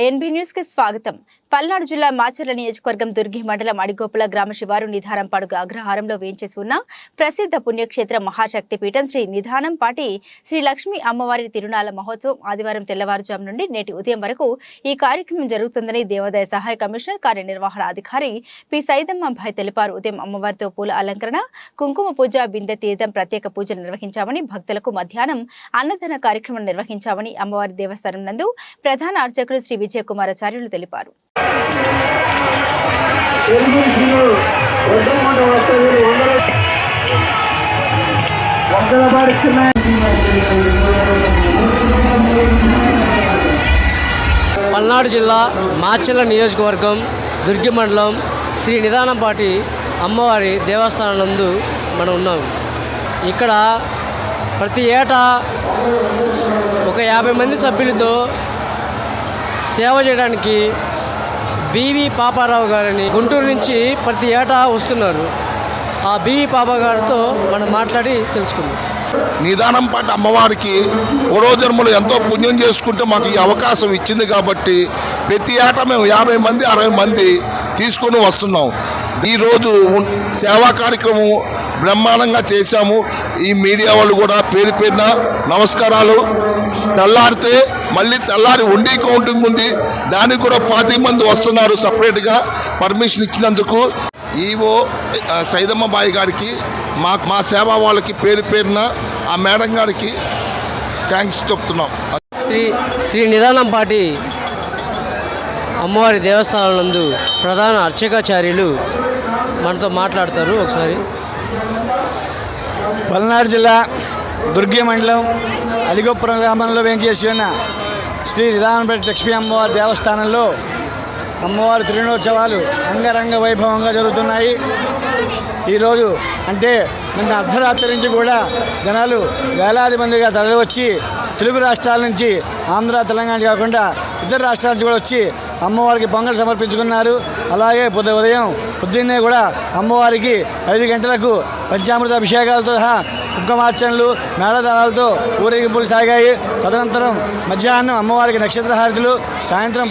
INB news కి స్వాగతం. పల్నాడు జిల్లా మాచర్ల నియోజకవర్గం దుర్గి మండలం అడిగోపుల గ్రామ శివారు నిధానం పడుగు అగ్రహారంలో వేంచేసి ఉన్న ప్రసిద్ధ పుణ్యక్షేత్ర మహాశక్తి పీఠం శ్రీ నిధానం పాటి శ్రీ లక్ష్మీ అమ్మవారి తిరునాళ్ల మహోత్సవం ఆదివారం తెల్లవారుజాము నుండి నేటి ఉదయం వరకు ఈ కార్యక్రమం జరుగుతుందని దేవాదాయ సహాయ కమిషనర్ కార్యనిర్వహణ అధికారి పి సైదమ్మాబాయ్ తెలిపారు. ఉదయం అమ్మవారితో పూల అలంకరణ, కుంకుమ పూజ, బిందె తీర్థం, ప్రత్యేక పూజలు నిర్వహించామని, భక్తులకు మధ్యాహ్నం అన్నదాన కార్యక్రమం నిర్వహించామని అమ్మవారి దేవస్థానం నందు ప్రధాన అర్చకులు శ్రీ విజయకుమారాచార్యులు తెలిపారు. పల్నాడు జిల్లా మాచర్ల నియోజకవర్గం దుర్గి మండలం శ్రీ నిధానంపాటి అమ్మవారి దేవస్థానం నందు మనం ఉన్నాం. ఇక్కడ ప్రతి ఏటా ఒక 50 మంది సభ్యులతో సేవ చేయడానికి బివి పాపారావు గారిని గుంటూరు నుంచి ప్రతి ఏటా వస్తున్నారు. ఆ బివి పాపా గారితో మనం మాట్లాడి తెలుసుకుందాం. నిధానంపాటి అమ్మవారికి పూర్వజన్మలు ఎంతో పుణ్యం చేసుకుంటే మాకు ఈ అవకాశం ఇచ్చింది కాబట్టి ప్రతి ఏటా మేము 50 మంది 60 మంది తీసుకొని వస్తున్నాం. ఈరోజు సేవా కార్యక్రమం బ్రహ్మాండంగా చేశాము. ఈ మీడియా వాళ్ళు కూడా పేరు పేరున నమస్కారాలు. తెల్లారితే మళ్ళీ తెల్లారి ఉండి కౌంటింగ్ ఉంది, దానికి కూడా 25 మంది వస్తున్నారు. సపరేట్గా పర్మిషన్ ఇచ్చినందుకు ఈవో సైదమ్మబాయి గారికి మా సేవా వాళ్ళకి పేరు పేరున ఆ మేడం గారికి థ్యాంక్స్ చెప్తున్నాం. శ్రీ నిధానంపాటి అమ్మవారి దేవస్థానం నందు ప్రధాన అర్చకాచార్యులు మనతో మాట్లాడతారు. ఒకసారి పల్నాడు జిల్లా దుర్గి మండలం అలిగోపురం గ్రామంలో వేంచేసి ఉన్న శ్రీ నిధానంపాటి లక్ష్మీ అమ్మవారి దేవస్థానంలో అమ్మవారి తిరునోత్సవాలు అంగరంగ వైభవంగా జరుగుతున్నాయి. ఈరోజు అంటే నిన్న అర్ధరాత్రి నుంచి కూడా జనాలు వేలాది మందిగా తరలివచ్చి తెలుగు రాష్ట్రాల నుంచి, ఆంధ్ర, తెలంగాణ కాకుండా ఇతర రాష్ట్రాల నుంచి కూడా వచ్చి అమ్మవారికి పొంగల్ సమర్పించుకున్నారు. అలాగే ఉదయం పొద్దున్నే కూడా అమ్మవారికి 5 గంటలకు పంచామృత అభిషేకాలతో సహా కుంకుమార్చనలు, మేళదానాలతో ఊరేగింపులు సాగాయి. తదనంతరం మధ్యాహ్నం అమ్మవారికి నక్షత్రహారతులు, సాయంత్రం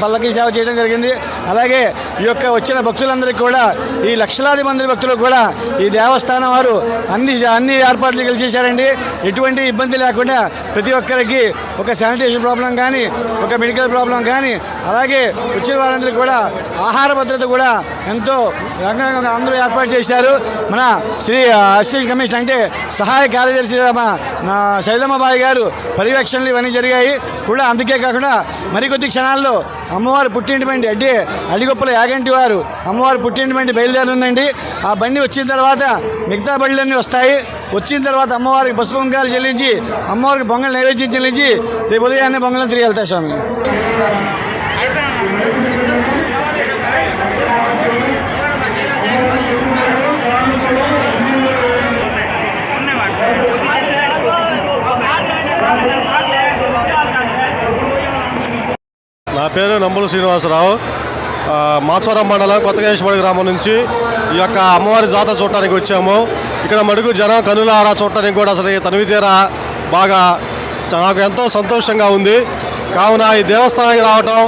పల్లకి సేవ చేయడం జరిగింది. అలాగే ఈ యొక్క వచ్చిన భక్తులందరికీ కూడా, ఈ లక్షలాది మంది భక్తులకు కూడా ఈ దేవస్థానం వారు అన్ని ఏర్పాట్లు కలిసేశారండి. ఎటువంటి ఇబ్బంది లేకుండా ప్రతి ఒక్కరికి ఒక శానిటేషన్ ప్రాబ్లం కానీ, ఒక మెడికల్ ప్రాబ్లం కానీ, అలాగే వచ్చిన వారందరికీ కూడా ఆహార భద్రత కూడా ఎంతో రంగంగా అందరూ ఏర్పాటు చేశారు. మన శ్రీ అసిస్టెంట్ కమిషనర్ అంటే సహాయ కార్యదర్శి సైదమ్మబాయి గారు పర్యవేక్షణలు ఇవన్నీ జరిగాయి కూడా. అందుకే కాకుండా మరికొద్ది క్షణాల్లో అమ్మవారు పుట్టినటువంటి అంటే అడిగొప్పల యాగంటి వారు అమ్మవారు పుట్టినటువంటి బయలుదేరుందండి. ఆ బండి వచ్చిన తర్వాత మిగతా బండ్లన్నీ వస్తాయి. వచ్చిన తర్వాత అమ్మవారికి పసుపు కుంకాలు చెల్లించి, అమ్మవారికి పొంగల్ నైవేద్యం చెల్లించి రేపు ఉదయాన్నే పొంగలను తిరిగి వెళ్తాయి స్వామి. నా పేరు నంబుల శ్రీనివాసరావు. మాచవరం మండలం కొత్తగేశ్వరి గ్రామం నుంచి ఈ యొక్క అమ్మవారి జాతర చూడటానికి వచ్చాము. ఇక్కడ మడుగు జనం కనులారా చూడటానికి కూడా అసలు తనివితీరా బాగా నాకు ఎంతో సంతోషంగా ఉంది. కావున ఈ దేవస్థానానికి రావటం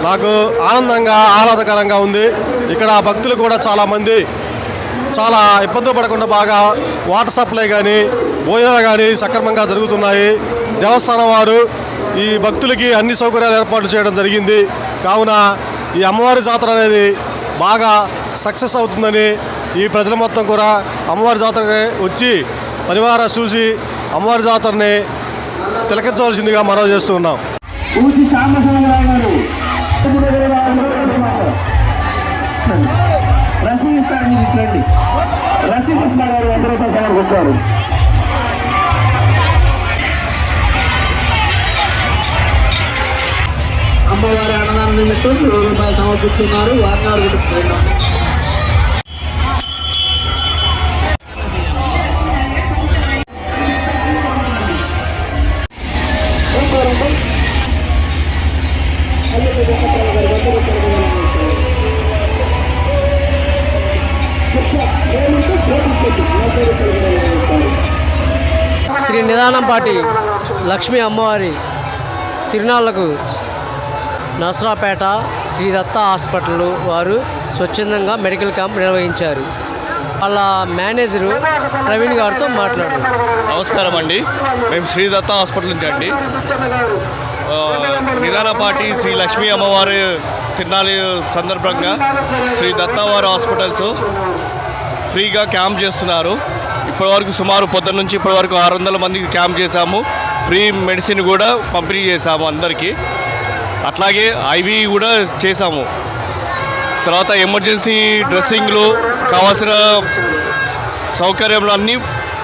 నాకు ఆనందంగా ఆహ్లాదకరంగా ఉంది. ఇక్కడ భక్తులు కూడా చాలామంది చాలా ఇబ్బందులు పడకుండా బాగా వాటర్ సప్లై కానీ, భోజనాలు కానీ సక్రమంగా జరుగుతున్నాయి. దేవస్థానం వారు ఈ భక్తులకి అన్ని సౌకర్యాలు ఏర్పాటు చేయడం జరిగింది. కావున ఈ అమ్మవారి జాతర అనేది బాగా సక్సెస్ అవుతుందని ఈ ప్రజల మొత్తం కూడా అమ్మవారి జాతరకి వచ్చి పరివార చూసి అమ్మవారి జాతరని తిలకించవలసిందిగా మనవి చేస్తూ ఉన్నాం. అమ్మవారి అన్నదానం నిమిత్తం రూపాయలు సమర్పిస్తున్నారు. వారినాడు శ్రీ నిధానంపాటి లక్ష్మీ అమ్మవారి తిరునాళ్లకు నర్సరాపేట శ్రీ దత్త హాస్పిటల్ వారు స్వచ్ఛందంగా మెడికల్ క్యాంప్ నిర్వహించారు. వాళ్ళ మేనేజరు ప్రవీణ్ గారితో మాట్లాడారు. నమస్కారం అండి, మేము శ్రీ దత్త హాస్పిటల్ నుంచి అండి. నిదానపాటి శ్రీ లక్ష్మీ అమ్మవారి తిరునాళి సందర్భంగా శ్రీ దత్తవారి హాస్పిటల్స్ ఫ్రీగా క్యాంప్ చేస్తున్నారు. ఇప్పటివరకు సుమారు పొద్దున్న నుంచి ఇప్పటివరకు 600 మందికి క్యాంప్ చేశాము. ఫ్రీ మెడిసిన్ కూడా పంపిణీ చేశాము అందరికీ. అట్లాగే ఐవి కూడా చేశాము. తర్వాత ఎమర్జెన్సీ డ్రెస్సింగ్లు కావాల్సిన సౌకర్యాలు అన్నీ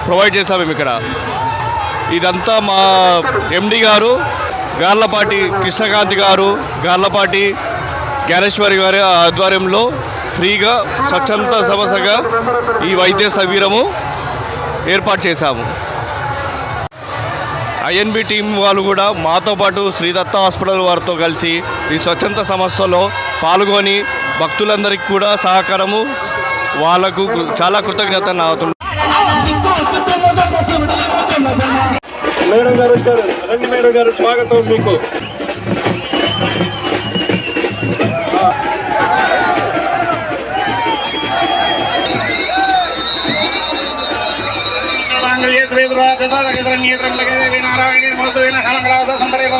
ప్రొవైడ్ చేశాము మేము ఇక్కడ. ఇదంతా మా ఎండి గారు గార్లపాటి కృష్ణకాంత్ గారు, గార్లపాటి జ్ఞానేశ్వరి గారి ఆధ్వర్యంలో ఫ్రీగా స్వచ్ఛంద సమస్యగా ఈ వైద్య శిబిరము ఏర్పాటు చేశాము. ఐఎన్బి టీం వాళ్ళు కూడా మాతో పాటు శ్రీ దత్త హాస్పిటల్ వారితో కలిసి ఈ స్వచ్ఛంద సంస్థలో పాల్గొని భక్తులందరికీ కూడా సహకారము వాళ్ళకు చాలా కృతజ్ఞత నావుతుంది. మేడం గారు వచ్చారు, రండి మేడం గారు, స్వాగతం మీకు.